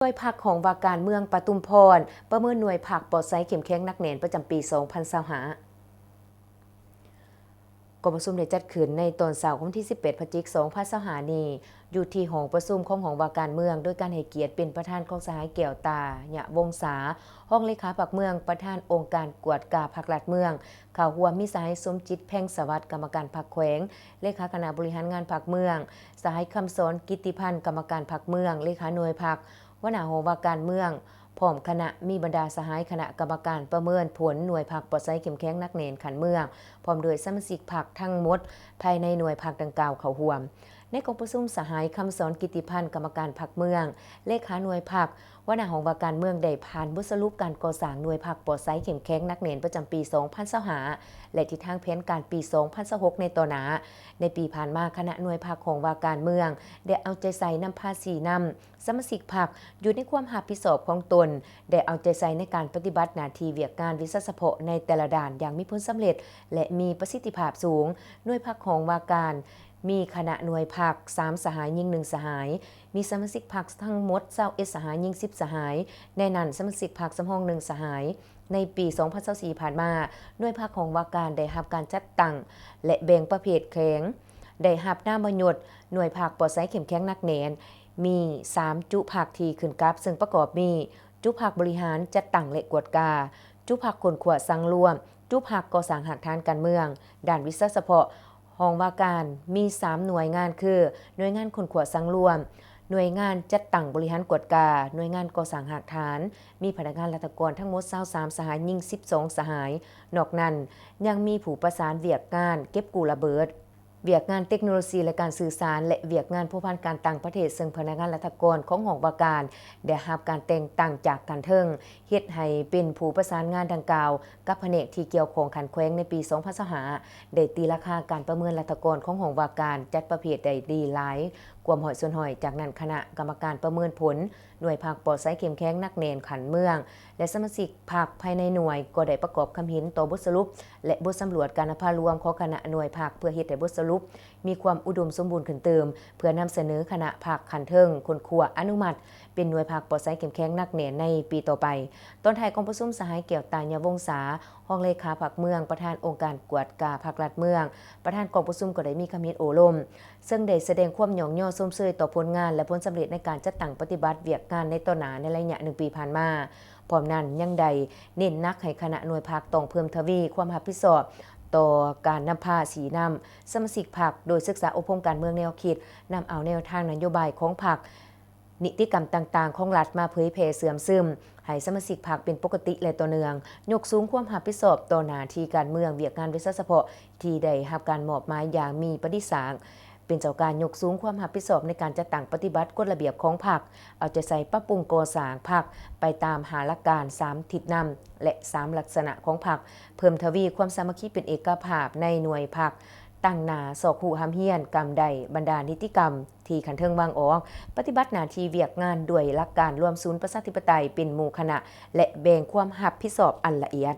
หน่วยผักของว่าการเมืองปทุมพรประเมินหน่วยผักปลอดไซเข้มแข็งนักแน่นประจำปี 2025กองประชุมได้จัดขึ้นในตอนเสาร์วันที่ 18 พฤศจิกายน 2025นี้อยู่ที่ห้องประชุมของหองว่าการเมืองโดยการให้เกียรติเป็นประธานของสหายแก้วตาหยะวงศาห้องเลขาพรรคเมืองประธานองค์การกวดกาพรรคลัดเมืองข่าวหัวมีสหายสมจิตแพ่งสวัสดิ์กรรมการพรรคแขวงเลขาคณะบริหารงานพรรคเมืองสหายคำสอนกิตติพันธ์กรรมการพรรคเมืองเลขาหน่วยพรรคหัวหน้าหองว่าการเมืองพร้อมคณะมีบรรดาสหายคณะกรรมการประเมินผลหน่วยผักปลอดไซเข้มแข็งนักแน่นขันเมืองพร้อมโดยสมาชิกผักทั้งหมดภายในหน่วยผักดังกล่าวเข้าร่วมในกองประชุมสหายคำสอนกิตติพันธ์กรรมการพรรคเมืองเลขาหน่วยผักหัวหน้าของว่าการเมืองได้ผ่านบทสรุปการก่อสร้างหน่วยผักปลอดไซเข้มแข็งนักแน่นประจำปี 2025และทิศทางแผนการปี 2026ในต่อหน้าในปีผ่านมาคณะหน่วยผักของว่าการเมืองได้เอาใจใส่นำภาษีนำสมาชิกผักอยู่ในความรับผิดชอบของตนได้เอาใจใส่ในการปฏิบัติหน้าที่เวียกงานวิศวเฉพาะในแต่ละด้านอย่างมีผลสำเร็จและมีประสิทธิภาพสูงหน่วยผักของว่าการมีคณะหน่วยผัก3สหายยิ่ง1สหายมีสมาชิกพรรคทั้งหมด21สหายยิ่ง10สหายในนั้นสมาชิกพรรคสำรอง1สหายในปี 2024 ผ่านมาหน่วยพรรคของว่าการได้รับการจัดตั้งและแบ่งประเภทแข็งได้รับนามยศหน่วยพรรคปลอดไซเข้มแข็งนักแน่นมี3จุพรรคที่ขึ้นกับซึ่งประกอบมีจุพรรคบริหารจัดตั้งและกวดกาจุพรรคคนขวดสังรวมจุพรรคก่อสร้างหากฐานการเมืองด้านวิศวเฉพาะห้องว่าการมี3หน่วยงานคือหน่วยงานคนขวดสังรวมหน่วยงานจัดตั้งบริหารกวดกาหน่วยงานก่อสร้างหากฐานมีพนักงานราชการทั้งหมด23สหายยิ่ง12สหายนอกนั้นยังมีผู้ประสานเวียกงานเก็บกู้ระเบิดเวียกงานเทคโนโลยีและการสื่อสารและเวียกงานผู้พันการต่างประเทศซึ่งพนักงานราชการของหองว่าการได้รับการแต่งตั้งจากการเทิงเฮ็ดให้เป็นผู้ประสานงานดังกล่าวกับแผนกที่เกี่ยวข้องขันแขวงในปี 2025ได้ตีราคาการประเมินราชการของหองว่าการจัดประเภทได้ดีหลายกว่าหอยส่วนหอยจากนั้นคณะกรรมการประเมินผลหน่วยผักปลอดไซเข้มแข็งนักแน่นขันเมืองและสมาชิกผักภายในหน่วยก็ได้ประกอบคำเห็นต่อบทสรุปและบทสำรวจการภาพรวมของคณะหน่วยผักเพื่อเฮ็ดให้บทสรุปมีความอุดมสมบูรณ์ขึ้นเติมเพื่อนำเสนอคณะผักขันเทิงคนขัวอนุมัติเป็นหน่วยผักปลอดไซเข้มแข็งนักแน่นในปีต่อไปตอนท้ายกองประชุมสหายแก้วตาญวงศาห้องเลขาพรรคเมืองประธานองค์การกวดกาพรรคลัดเมืองประธานกองประชุมก็ได้มีคำเห็นโอลมซึ่งได้แสดงความหยองย่อส้มเซยต่อผลงานและผลสำเร็จในการจัดตั้งปฏิบัติเวียกงานในต่อหน้าในระยะ1ปีผ่านมาพร้อมนั้นยังได้เน้นนักให้คณะหน่วยภาคต้องเพิ่มทวีความรับผิดชอบต่อการนำพาสีนำสมาชิกพรรคโดยศึกษาอบรมการเมืองแนวคิดนำเอาแนวทางนโยบายของพรรคนิติกรรมต่างๆของรัฐมาเผยแผ่เสื่อมซึมให้สมาชิกพรรคเป็นปกติและต่อเนื่องยกสูงความรับผิดชอบต่อหน้าที่การเมืองเวียกงานวิศวเฉพาะที่ได้รับการมอบหมายอย่างมีปฏิสารเป็นเจ้าการยกสูงความรับผิดชอบในการจัดตั้งปฏิบัติกฎระเบียบของพรรคเอาใจใส่ปรับปรุงก่อสร้างพรรคไปตามหาหลักการ3ทิศนำและ3ลักษณะของพรรคเพิ่มทวีความสามัคคีเป็นเอกภาพในหน่วยพรรคตั้งหนาสอกหูหามเฮียนกรรมใดบรรดานิติกรรมที่ขันเทิงวางออกปฏิบัติหน้าที่เวียกงานด้วยหลักการรวมศูนย์ประชาธิปไตยเป็นหมู่คณะและแบ่งความรับผิดชอบอันละเอียด